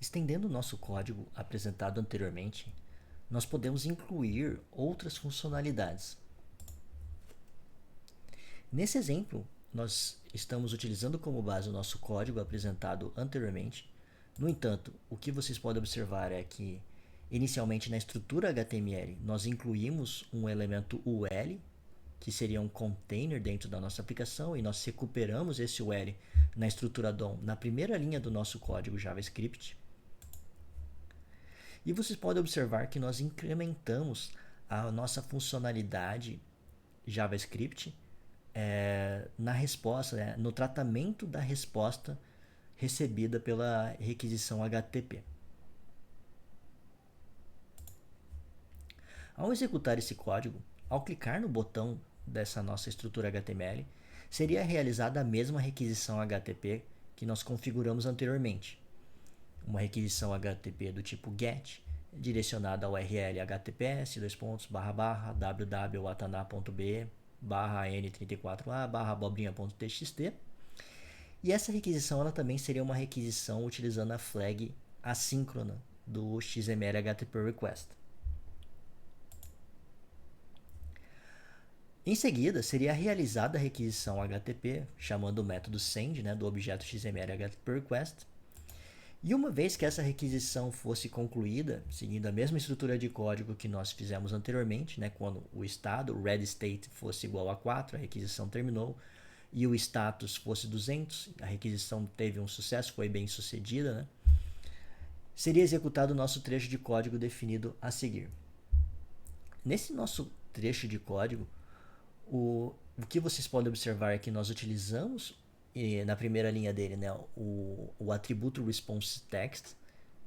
Estendendo o nosso código apresentado anteriormente, nós podemos incluir outras funcionalidades. Nesse exemplo, nós estamos utilizando como base o nosso código apresentado anteriormente. No entanto, o que vocês podem observar é que, inicialmente na estrutura HTML, nós incluímos um elemento UL, que seria um container dentro da nossa aplicação, e nós recuperamos esse UL na estrutura DOM na primeira linha do nosso código JavaScript. E vocês podem observar que nós incrementamos a nossa funcionalidade JavaScript na resposta, no tratamento da resposta recebida pela requisição HTTP. Ao executar esse código, ao clicar no botão dessa nossa estrutura HTML, seria realizada a mesma requisição HTTP que nós configuramos anteriormente. Uma requisição HTTP do tipo GET, direcionada ao URL https www.watana.be n34a abobrinha.txt. E essa requisição ela também seria uma requisição utilizando a flag assíncrona do XML HTTP request. Em seguida, seria realizada a requisição HTTP, chamando o método send, do objeto XML HTTP request. E uma vez que essa requisição fosse concluída, seguindo a mesma estrutura de código que nós fizemos anteriormente, quando o estado, o red state, fosse igual a 4, a requisição terminou, e o status fosse 200, a requisição teve um sucesso, foi bem sucedida, seria executado o nosso trecho de código definido a seguir. Nesse nosso trecho de código, o que vocês podem observar é que nós utilizamos na primeira linha dele, o atributo response text,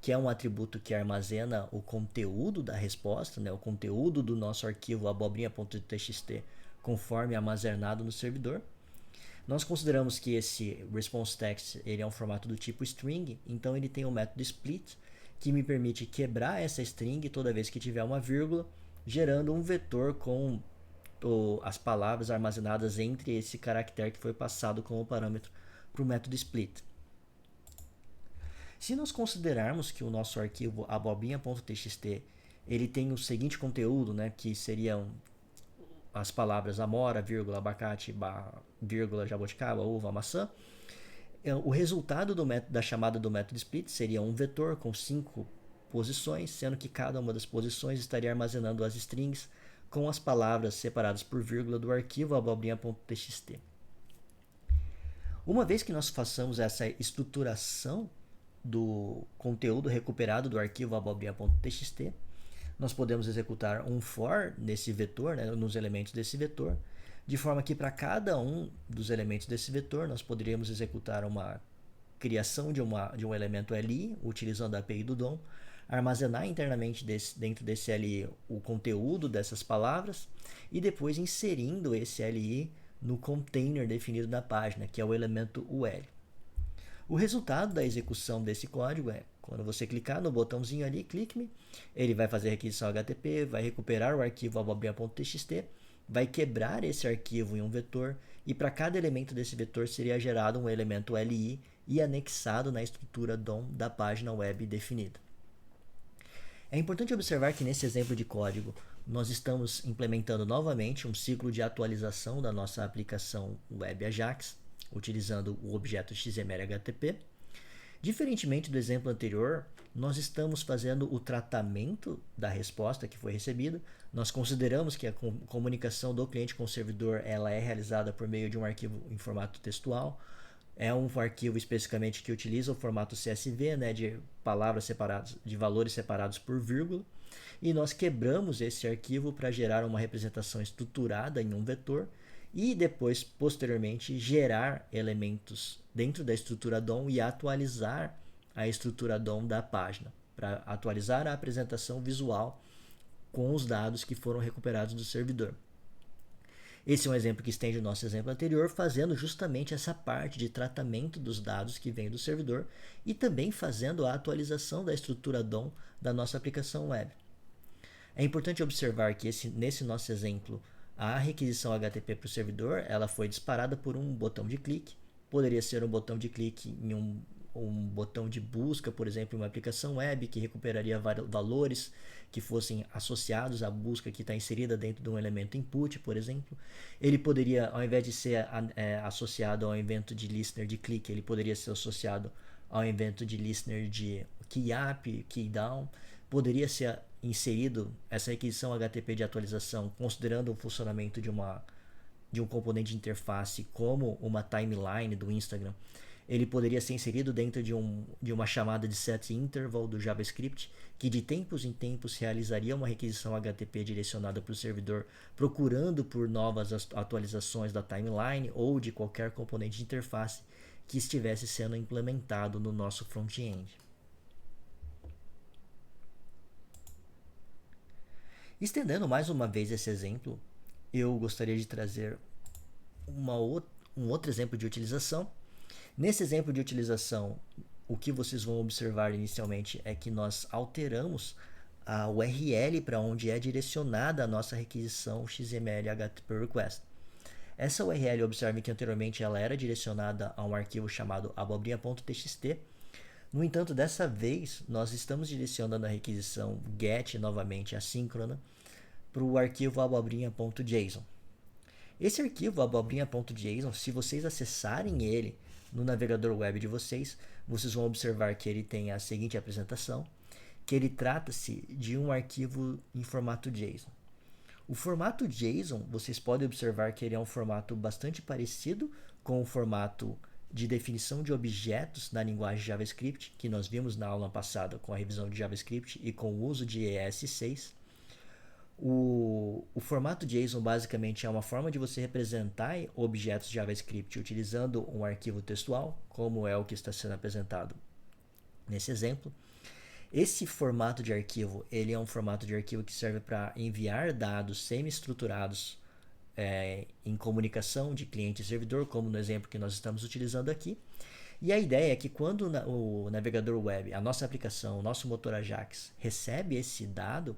que é um atributo que armazena o conteúdo da resposta, o conteúdo do nosso arquivo abobrinha.txt conforme armazenado no servidor. Nós consideramos que esse response text ele é um formato do tipo string, então ele tem o método split, que me permite quebrar essa string toda vez que tiver uma vírgula, gerando um vetor com as palavras armazenadas entre esse caractere que foi passado como parâmetro para o método split. Se nós considerarmos que o nosso arquivo abobrinha.txt ele tem o seguinte conteúdo, que seriam as palavras amora, vírgula, abacate, vírgula, jabuticaba, uva, maçã, o resultado da chamada do método split seria um vetor com 5 posições, sendo que cada uma das posições estaria armazenando as strings com as palavras separadas por vírgula do arquivo abobrinha.txt. Uma vez que nós façamos essa estruturação do conteúdo recuperado do arquivo abobrinha.txt, nós podemos executar um for nesse vetor, nos elementos desse vetor, de forma que para cada um dos elementos desse vetor nós poderíamos executar uma criação de um elemento li, utilizando a API do DOM, armazenar internamente dentro desse li o conteúdo dessas palavras e depois inserindo esse li no container definido na página, que é o elemento UL. O resultado da execução desse código é, quando você clicar no botãozinho ali, clique-me, ele vai fazer a requisição HTTP, vai recuperar o arquivo abobrinha.txt, vai quebrar esse arquivo em um vetor e para cada elemento desse vetor seria gerado um elemento li e anexado na estrutura DOM da página web definida. É importante observar que nesse exemplo de código nós estamos implementando novamente um ciclo de atualização da nossa aplicação web Ajax, utilizando o objeto XML HTTP. Diferentemente do exemplo anterior, nós estamos fazendo o tratamento da resposta que foi recebida. Nós consideramos que a comunicação do cliente com o servidor ela é realizada por meio de um arquivo em formato textual. É um arquivo especificamente que utiliza o formato CSV, de palavras separadas, de valores separados por vírgula. E nós quebramos esse arquivo para gerar uma representação estruturada em um vetor e depois, posteriormente, gerar elementos dentro da estrutura DOM e atualizar a estrutura DOM da página, para atualizar a apresentação visual com os dados que foram recuperados do servidor. Esse é um exemplo que estende o nosso exemplo anterior, fazendo justamente essa parte de tratamento dos dados que vem do servidor e também fazendo a atualização da estrutura DOM da nossa aplicação web. É importante observar que nesse nosso exemplo, a requisição HTTP para o servidor ela foi disparada por um botão de clique. Poderia ser um botão de clique em um um botão de busca, por exemplo, em uma aplicação web que recuperaria valores que fossem associados à busca que está inserida dentro de um elemento input, por exemplo. Ele poderia, ao invés de ser associado ao evento de listener de clique, ele poderia ser associado ao evento de listener de key up, key down. Poderia ser inserido essa requisição HTTP de atualização, considerando o funcionamento de um componente de interface como uma timeline do Instagram. Ele poderia ser inserido dentro de uma chamada de setInterval do JavaScript, que de tempos em tempos realizaria uma requisição HTTP direcionada para o servidor, procurando por novas atualizações da timeline ou de qualquer componente de interface que estivesse sendo implementado no nosso front-end. Estendendo mais uma vez esse exemplo, eu gostaria de trazer um outro exemplo de utilização. Nesse exemplo de utilização, o que vocês vão observar inicialmente é que nós alteramos a URL para onde é direcionada a nossa requisição XML HTTP Request. Essa URL, observe que anteriormente ela era direcionada a um arquivo chamado abobrinha.txt. No entanto, dessa vez, nós estamos direcionando a requisição GET, novamente assíncrona, para o arquivo abobrinha.json. Esse arquivo abobrinha.json, se vocês acessarem ele no navegador web de vocês, vocês vão observar que ele tem a seguinte apresentação, que ele trata-se de um arquivo em formato JSON. O formato JSON, vocês podem observar que ele é um formato bastante parecido com o formato de definição de objetos na linguagem JavaScript, que nós vimos na aula passada com a revisão de JavaScript e com o uso de ES6. O formato JSON basicamente é uma forma de você representar objetos JavaScript utilizando um arquivo textual, como é o que está sendo apresentado nesse exemplo. Esse formato de arquivo, ele é um formato de arquivo que serve para enviar dados semi-estruturados em comunicação de cliente e servidor, como no exemplo que nós estamos utilizando aqui. E a ideia é que quando o navegador web, a nossa aplicação, o nosso motor Ajax, recebe esse dado,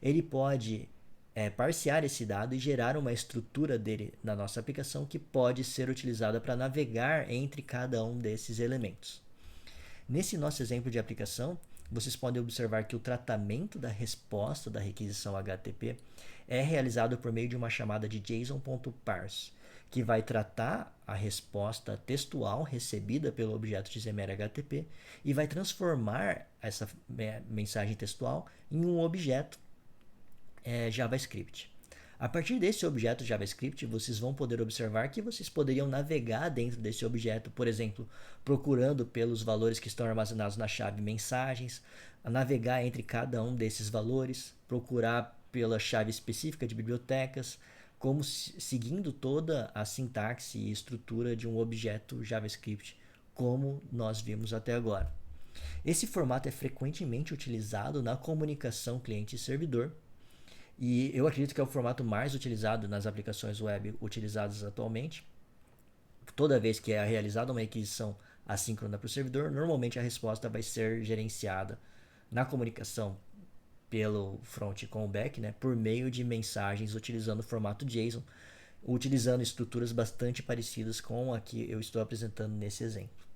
ele pode parsear esse dado e gerar uma estrutura dele na nossa aplicação que pode ser utilizada para navegar entre cada um desses elementos. Nesse nosso exemplo de aplicação, vocês podem observar que o tratamento da resposta da requisição HTTP é realizado por meio de uma chamada de JSON.parse, que vai tratar a resposta textual recebida pelo objeto XML HTTP e vai transformar essa mensagem textual em um objeto JavaScript. A partir desse objeto JavaScript, vocês vão poder observar que vocês poderiam navegar dentro desse objeto, por exemplo, procurando pelos valores que estão armazenados na chave mensagens, navegar entre cada um desses valores, procurar pela chave específica de bibliotecas, como seguindo toda a sintaxe e estrutura de um objeto JavaScript, como nós vimos até agora. Esse formato é frequentemente utilizado na comunicação cliente e servidor, e eu acredito que é o formato mais utilizado nas aplicações web utilizadas atualmente. Toda vez que é realizada uma requisição assíncrona para o servidor, normalmente a resposta vai ser gerenciada na comunicação pelo front com o back, por meio de mensagens utilizando o formato JSON, utilizando estruturas bastante parecidas com a que eu estou apresentando nesse exemplo.